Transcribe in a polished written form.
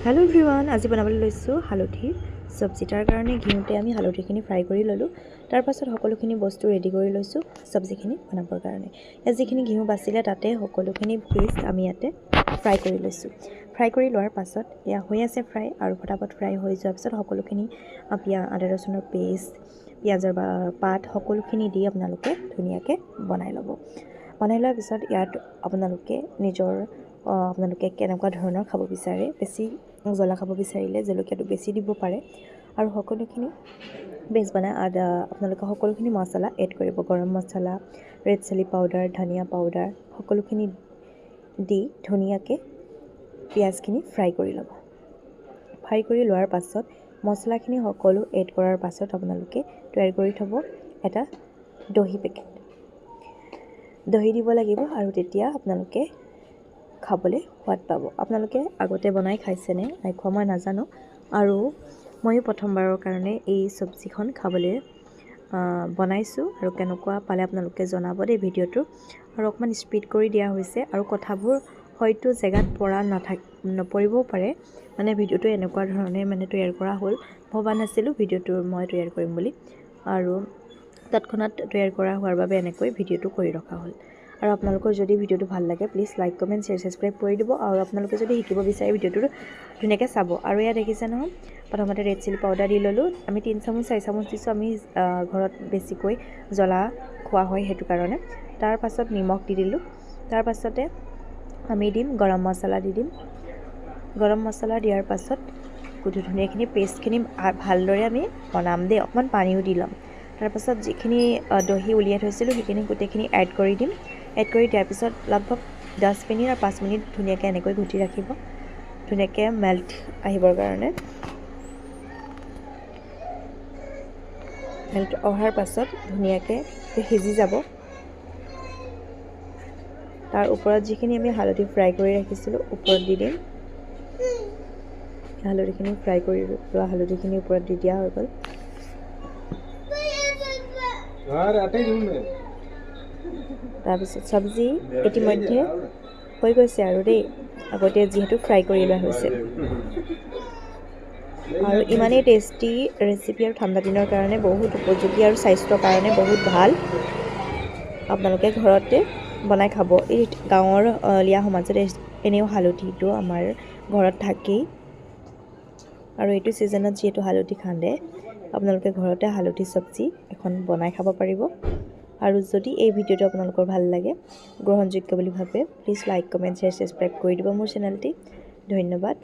hello everyone आज बनाবলৈ লৈছোঁ হালধিৰ সবজি তাৰ কাৰণে ঘিউতে আমি হালধিখিনি ফ্ৰাই কৰি ললোঁ তাৰ পাছত সকলোখিনি বস্তু ৰেডি কৰি লৈছোঁ সবজিখিনি বনাবৰ কাৰণে এ যিখিনি ঘিউ বাছিলে তাতে সকলোখিনি পেষ্ট আমি ইয়াতে ফ্ৰাই কৰি লৈছোঁ ফ্ৰাই কৰি লোৱাৰ পাছত ইয়া হৈ আছে ফ্ৰাই আৰু ফটাফট ফ্ৰাই হৈ যোৱাৰ পাছত সকলোখিনি আদা ৰসুনৰ পেষ্ট পিয়াজৰ পাত সকলোখিনি দি আপোনালোকে ধুনীয়াকৈ বনাই ল'ব বনাই লোৱাৰ পিছত ইয়াত আপোনালোকে নিজৰ আপোনালোকে কেনেকুৱা ধৰণৰ খাব বিচাৰে বেছি জ্বলা খাব বিচাৰিলে জলকীয়াটো বেছি দিব পাৰে আৰু সকলোখিনি বেছ বনাই আপোনালোকে সকলোখিনি মছলা এড কৰিব গৰম মছলা ৰেড চিলি পাউডাৰ ধনিয়া পাউডাৰ সকলোখিনি দি ধুনীয়াকৈ পিঁয়াজখিনি ফ্ৰাই কৰি ল'ব ফ্ৰাই কৰি লোৱাৰ পাছত মছলাখিনি সকলো এড কৰাৰ পাছত আপোনালোকে তৈয়াৰ কৰি থ'ব এটা দহি পেকেট দহি দিব লাগিব আৰু তেতিয়া আপোনালোকে খাবলৈ সোৱাদ পাব আপোনালোকে আগতে বনাই খাইছেনে নাই খোৱা মই নাজানো আৰু ময়ো প্ৰথমবাৰৰ কাৰণে এই সবজিখন খাবলৈ বনাইছোঁ আৰু কেনেকুৱা পালে আপোনালোকে জনাব দেই ভিডিঅ'টো আৰু অকমান স্পীড কৰি দিয়া হৈছে আৰু কথাবোৰ হয়তো জেগাত পৰা নপৰিবও পাৰে মানে ভিডিঅ'টো এনেকুৱা ধৰণে মানে তৈয়াৰ কৰা হ'ল ভবা নাছিলোঁ ভিডিঅ'টো মই তৈয়াৰ কৰিম বুলি আৰু তৎক্ষণাত তৈয়াৰ কৰা হোৱাৰ বাবে এনেকৈ ভিডিঅ'টো কৰি ৰখা হ'ল আৰু আপোনালোকৰ যদি ভিডিঅ'টো ভাল লাগে please like comment share subscribe কৰি দিব আৰু আপোনালোকে যদি শিকিব বিচাৰে ভিডিঅ'টো ধুনীয়াকৈ চাব আৰু ইয়াত দেখিছে নহয় প্ৰথমতে ৰেড চিলি পাউডাৰ দি ল'লোঁ আমি 3 চামুচ 4 চামুচ দিছোঁ আমি ঘৰত বেছিকৈ জ্বলা খোৱা হয় সেইটো কাৰণে তাৰ পাছত নিমখ দি দিলোঁ তাৰ পাছতে আমি দিম গৰম মছলা দি দিম গৰম মছলা দিয়াৰ পাছত ধুনীয়াখিনি পেষ্টখিনি ভালদৰে আমি বনাম দেই অকণমান পানীও দি ল'ম তাৰ পাছত যিখিনি দহি উলিয়াই থৈছিলোঁ সেইখিনি গোটেইখিনি এড কৰি দিম এড কৰি দিয়াৰ পিছত লগভগ 10 মিনিট আৰু 5 মিনিট ধুনীয়াকৈ এনেকৈ ঘুটি ৰাখিব ধুনীয়াকৈ মেল্ট আহিবৰ কাৰণে মেল্ট অহাৰ পাছত ধুনীয়াকৈ সিজি যাব তাৰ ওপৰত যিখিনি আমি হালধি ফ্ৰাই কৰি ৰাখিছিলোঁ ওপৰত দি দিম হালধিখিনি ফ্ৰাই কৰি লোৱা হালধিখিনি ওপৰত দি দিয়া হৈ গ'ল তাৰপিছত সবজি ইতিমধ্যে হৈ গৈছে আৰু দেই আগতে যিহেতু ফ্ৰাই কৰি লোৱা হৈছে আৰু ইমানেই টেষ্টি ৰেচিপি আৰু ঠাণ্ডা দিনৰ কাৰণে বহুত উপযোগী আৰু স্বাস্থ্যৰ কাৰণে বহুত ভাল আপোনালোকে ঘৰতে বনাই খাব এই গাঁৱৰ লিয়া সমাজত এনেও হালধিটো আমাৰ ঘৰত থাকেই আৰু এইটো ছিজনত যিহেতু হালধি খান্দে আপোনালোকে ঘৰতে হালধি সবজি এখন বনাই খাব পাৰিব আৰু যদি এই ভিডিঅ'টো আপোনালোকৰ ভাল লাগে গ্ৰহণযোগ্য বুলি ভাবে please like comment share subscribe কৰি দিব মোৰ চেনেলটি ধন্যবাদ